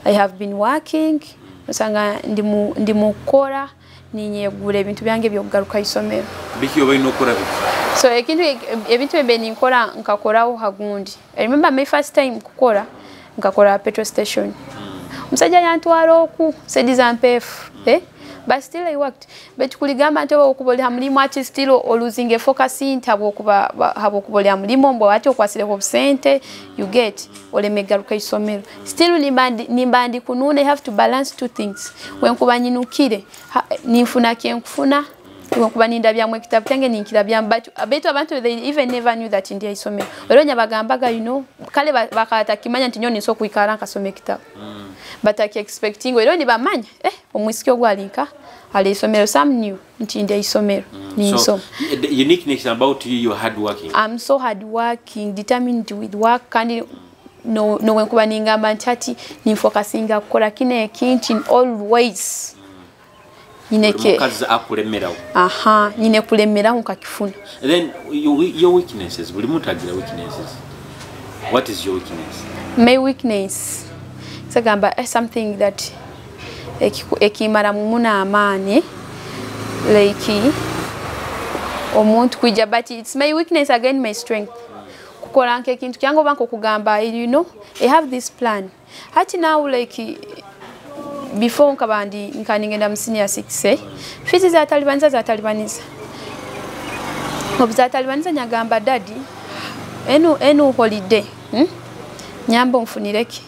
I have been working usanga ndimukora ninyegura ebintu byange byogaruka isomero biki oba inokora biki so ebintu ebeni nkora nkakoraho hagundi I remember my first time kukora nkakora petrol station musajja yantwala oku sedizampefu but still I worked but kuligamba ntoba okubolya mulimo ati still losing a focus intabo kuba habo kubolya mulimo mbo ati okwasire ko sente you get ole megaruka isomero still nimbandi kunune have to balance two things when kuba nyinukire nifuna kyenkufuna when kuba nindabya mu kitabu tange ninkirabya but abeto abantu they even never knew that india isomero olonya bagambaga you know kale bakata kimanya nti nyoni so kuikara nkasome kitabu but I expecting ero ni bamanya omwisiki ogwalinka ali isomero some new nti india isomero ni so the uniqueness about you hard working I'm so hard working determined with work and no when kuba ningamba ntati ni focusinga kukola kine kintu in all ways Nineke kazi akulemerawo nyine kulemeraho nkakifuna then your weaknesses buli muntu agira weaknesses what is your weakness my weakness sagamba something that ekimara mumuna amani like omuntu kuija but it's my weakness again my strength kukola nke kintu kyango banko kugamba you know I have this plan hati now like before nkabandi nkaningenda mu senior 6 fees za talibaniza obza talibaniza nyagamba daddy enu holiday nyambo mfunireki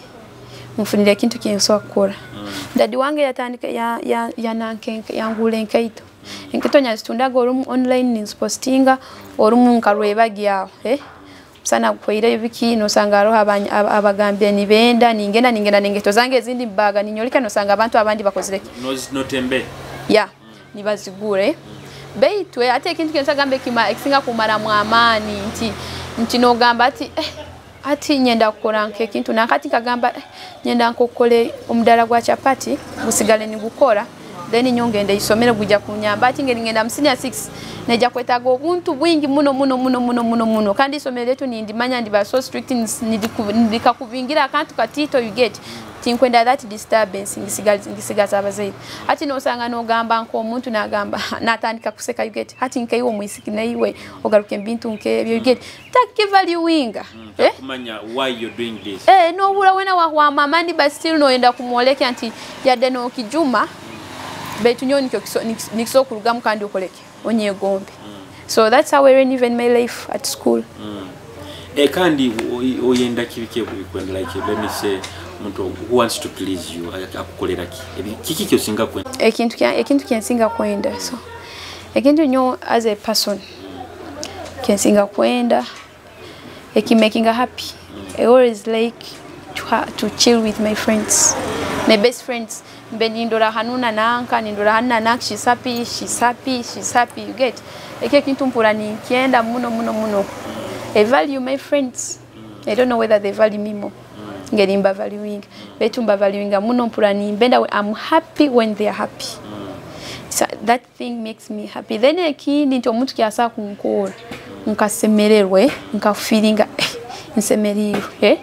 kintu kyenso akora daddy wange yatandika ya nanke yangule nkaito enkaito nyasitundaga orumu online nspostinga orumu nkarwebagya sana kuira ibiki no sanga roho abagambye nibenda ningenda ningeto zange ezindi baga ninyolika no sanga abantu abandi bakozireki no tembe nibazigure beitwe ate kintu kensagambe kima exinga kumara mu amani nti no gamba ati nyenda kukora nke kintu nakati kagamba nyenda nkokole omudala gwa chapati gusigale ni gukora then nyongende isomero kujja kunyamba ati ngenda mu senior 6 neja kwetaga obuntu bwingi muno kandi isomero letu nindimanya ndiba so strict ndikakuvingira akantu katito you get tinkwenda that disturbance ngisigaza abazayi ati no sanga no gamba nko omuntu nagamba natandika kuseka you get ati nkaiwo mwisiki naiwe ogaruke mbintu nke you get take valuing kumanya why you're doing this no bula wena wa mama ndi but still no enda kumoleke anti yade no kijuma betu nyoni nikiso kurugamu kandi okoleke onye gombe so that's how I ran even my life at school kandi oyenda kibike kwenda like let me say muntu who wants to please you akukolera kiki kyosinga kwenda ekintu kyensinga kwenda so ekintu nyo as a person kyensinga kwenda making happy I always like to chill with my friends my best friends benindora hanuna nanka nindora hanna nak she's happy you get kintu mpura ni kienda muno I value my friends I don't know whether they value me more ngelimba valuing betumba valuing muno mpura ni benda I'm happy when they are happy so that thing makes me happy then ekindi nti omuntu kyasa kunkola nkasemererwe nkafeelinga nsemererwe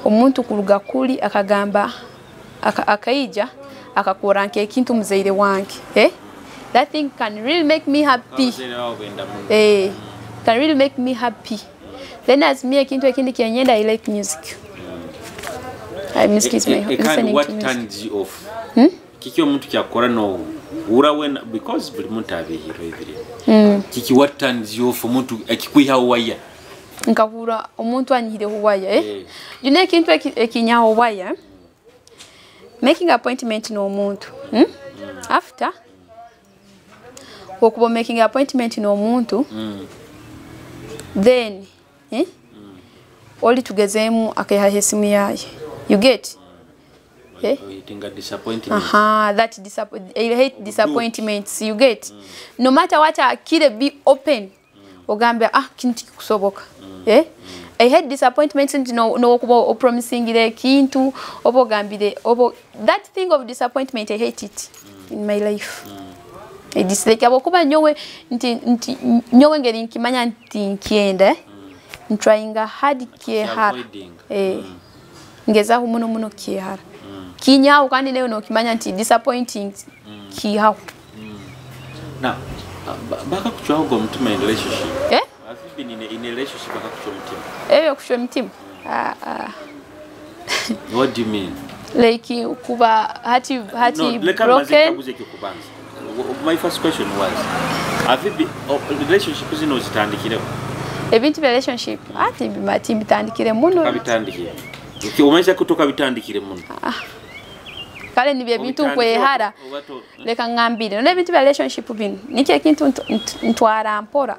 omuntu kuruga kuli akagamba akaija akakora nke kintu muzaire wange that thing can really make me happy can really make me happy then as me kintu ekindi kyenyenda I like music music is my listening what to music. Turns you off kiki omuntu kyakora no ura when because buli muntu abehiro ibiri kiki what turns you off omuntu akikwiha waya nkavura omuntu anyire waya you know kintu ekinyaho waya making appointment no muntu after okubo making appointment no muntu then oli tugezemu akaha hesimu yaye you get disappointment that I hate disappointments you get no matter what akire be open ogambye kintu kikusoboka I had disappointments no kuba promising ile kintu obo gambire obo that thing of disappointment I hate it in my life I dislike abo kuba nyowe nyowe ngeri nkimanya nti nkienda trying hard kiehara ngeza muno kiehara kinyawo kandi leo no kimanya nti disappointing kihawo now baka kuchwa go mtima in relationship have you been in a relationship baka kuchwa mtima kuchwa mtima what do you mean like kuba hati broken my first question was have you been relationship zino zitandikire ebintu relationship ati bimati bitandikire muno kabitandikire ukiomesha kutoka bitandikire muno kale ni bintu kwehara leka ngambire no bintu relationship bino nike kintu ntwara mpora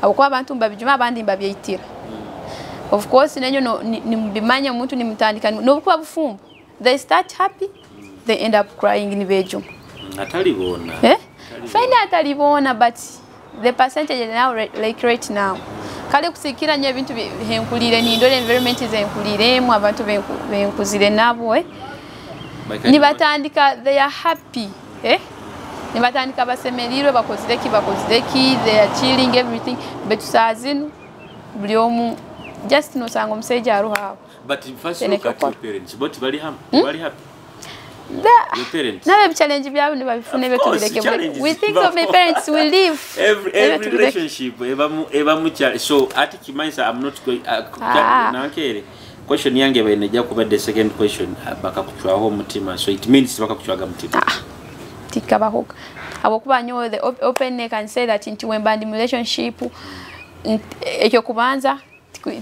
abukwa abantu mbabijuma abandi mbabyitira of course nenyo nimbimanya umuntu nimutandika no kuba bufumbo they start happy they end up crying in bedroom atalibona fine atalibona but the percentage now like right now kale kusikira nyo bintu henkulire ni ndole environment zenkuliremu abantu benkuzire nabo nibatandika they are happy nibatandika basemelirwe bakozireki they are chilling everything but sazinu buliomu just no sango mseja aruha but first look at your parents but bali happy your parents na challenge byabo nibafune betubireke we think of my parents will live every relationship eba mucha so ati Kumanyisa I'm not going nakere question yange bayineja kuba the second question baka kuchwaho mutima so it means baka kuchwaga mutima tikabahoka abo kuba nyo the open can say that into when band relationship ekyo kubanza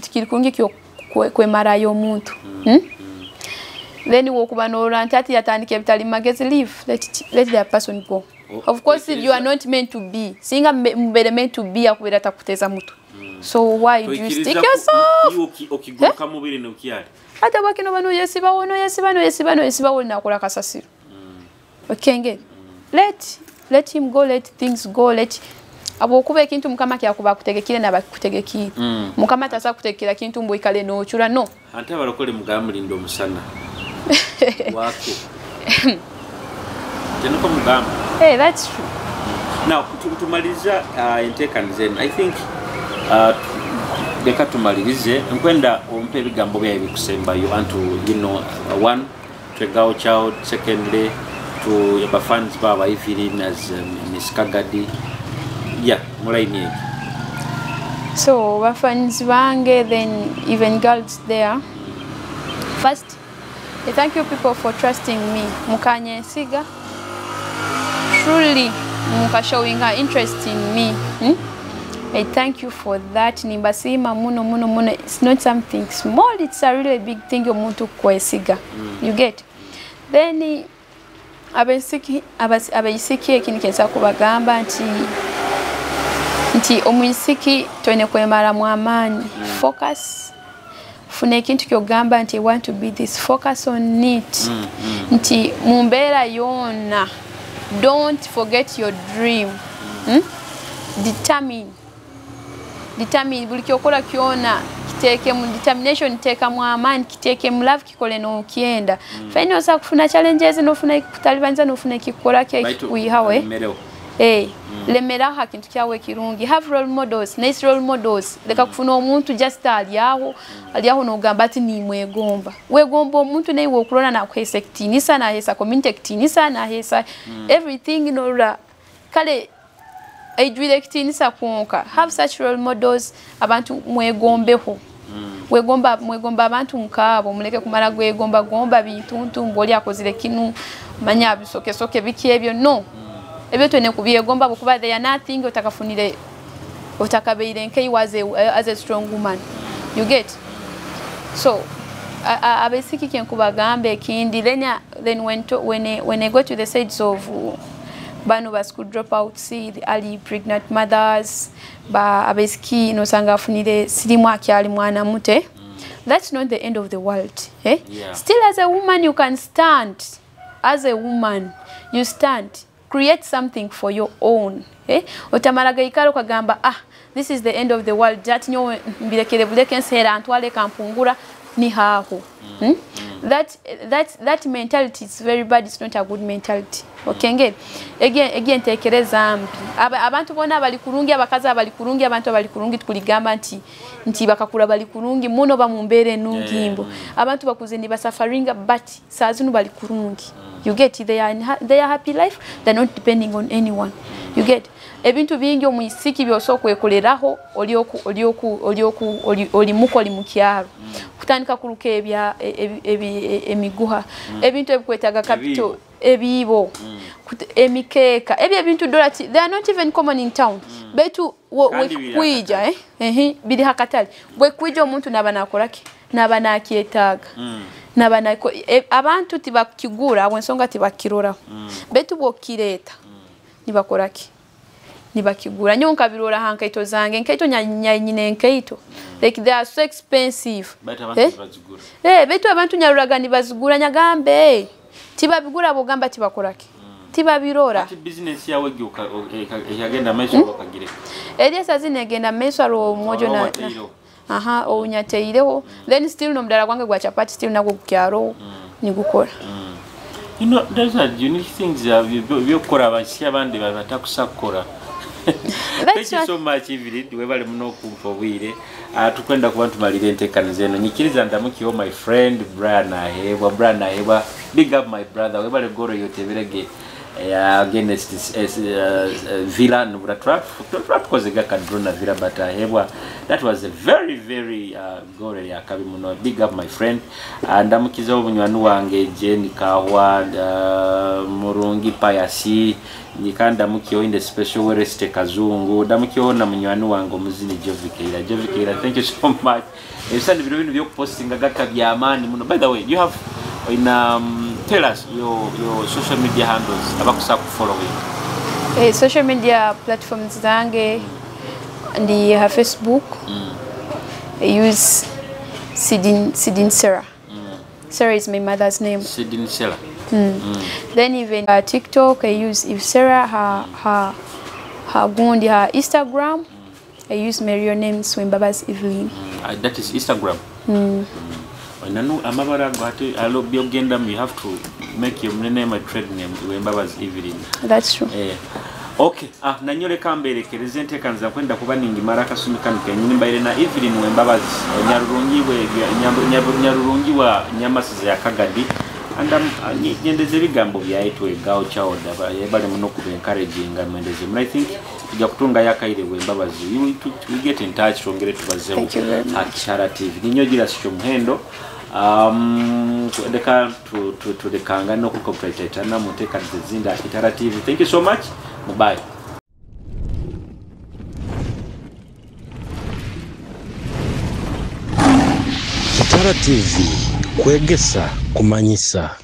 tikirikungi kyo kwemara yo muntu then wokuba no rantati yatandike bitali magezi leave let the person go of course you are not meant to be singa mbere meant to be akubera takuteza mutu so why do you stick yourself okiguruka mubiri no kiyali ata bakino bano yesibano nakola kasasiro okay let him go let things go let abo kuba ekintu mukama kyakuba kutegekire nabakutegekire mukama tasa kutegekira kintu mbo ikale no chura no ate abalokole mugamuli ndo musana wako tenoko mugamba that's true now kutumaliza intekanzen I think bekatumalize nkwenda ompe bigambo bya bikusemba you want to one to go child secondly to your fans baba Evelyn as Miss Kagadi mulaini so fans bange then even girls there first I thank you people for trusting me Mukanyisa truly muka showing her interest in me I thank you for that nimbasima muno it's not something small it's a really big thing omuntu kwesiga you get then abesiki ekini kensa kubagamba nti omwisiki twene kwemara mu amani focus fune kintu kyogamba nti I want to be this focus on it nti mumbera yona don't forget your dream determine buli kyokola kyona kiteke mu determination teka mu amani kiteke mu love kikole no kienda fine osa kufuna challenges no funa kutalibanza no funa kikola kye wihawe lemera hakintu kyawe kirungi have role models nice role models leka kufuna omuntu just aliaho no gamba ati ni mwegomba wegomba omuntu naye wokulona na kwesectini sana hesa community actini sana hesa everything in order kale I directini sakonka have such role models abantu mwegombeho mwegomba abantu nkabo muleke kumara gomba bintu mboli akozire kinu manya bisoke biki ebyo no ebyo twene kubyegomba bukuba they are nothing utakafunire utakabeire nke was as a strong woman you get so abesiki kenkubagambe kindi then when I go to the sides of banu bas could drop out see the early pregnant mothers ba abesiki no sanga funire silimu akyali mwana mute that's not the end of the world still as a woman you can stand as a woman you stand create something for your own. Otamalaga ikalo kagamba this is the end of the world, that nyo mbilekere buleke nsera antwale kampungura ni haho. That mentality is very bad. It's not a good mentality. Okay, again tekereza mbi abantu bona bali kurungi, abakaza bali kurungi, abantu bali kurungi tukuligamba nti bakakula bali kurungi muno bamumbere nungimbo abantu bakuze ni basafaringa but sazinu bali kurungi. You get, they are happy life, they're not depending on anyone. You get, ebintu bingi omwisiki byoso kwekoleraho olimuko oli mukyaro kutandika kuluka ebya emiguha ebintu ebikwetaga capital ebibo emikeka ebintu dollar, they are not even common in town. Betu kwija bili hakatali bwe kwija omuntu nabanakolaki nabanakietaga nabanako abantu tibakigura abwensonga tibakirora betu bokireta nibakoraki nibakigura nyonka birora hankaito zange nkaito nyine nkaito like they are so expensive betu abantu nyaruraga nibazigura nyagambe tibabigura bogamba tibakoraki tibabirora ati business yawe yagenda meso bakagire Eliasa zinegenda meso alo mojo na ounyateireho then still no mdala kwange gwa chapati still nago kukyaro nigukora. You know, there's a unique things byokora abashya abandi batakusakora. Thank you so much Evelyn, webale muno kumfobwire tukwenda ku bantu malire ntekanize eno nyikiriza ndamukiyo my friend Brian Ahebwa, big up my brother, webale goro yotebirege against this villa nubra trap cause gaka drone villa but Ahebwa, that was a very gore ya kabi muno. Big up my friend ndamukiza obunywanu wange Jeni Kahwa Murungi Payasi nikanda mukiyo in the special wereste kazungu damukiyo na munywanu wange omuzini Jovikeira thank you so much. Ebisande bino byo posting gaka byamani muno. By the way, you have in tell us your social media handles abakusa ku following social media platforms zange ndi Facebook. I use Sidin Sarah. Sarah is my mother's name. Sidin Sarah. Then even TikTok, I use If Sarah, her Gundi, her Instagram. I use Mario name Swimbaba's Evelyn. That is Instagram. Nanu amabara gwate alo biogenda you have to make your name a trade name Swimbaba's Evelyn. That's true. Okay, nanyole kambere kerezente kanza kwenda kuba ningi maraka sumikanuke nyimba ile na Evelyn Swimbaba's nyarurungi wa nyamasiza ya Kagadi. Anda nyendeze bigambo byaitwe gawo chaoda bale muno ku encouraging amendeze. I think tujja kutunga yakaire Swimbaba's we get in touch tongere tubazeho Kitara TV ninyogira sho muhendo ndeka tudekanga no ku cooperate na muteka zinda Kitara TV. Thank you so much. Bye. Kitara TV, Kwegesa, Kumanyisa.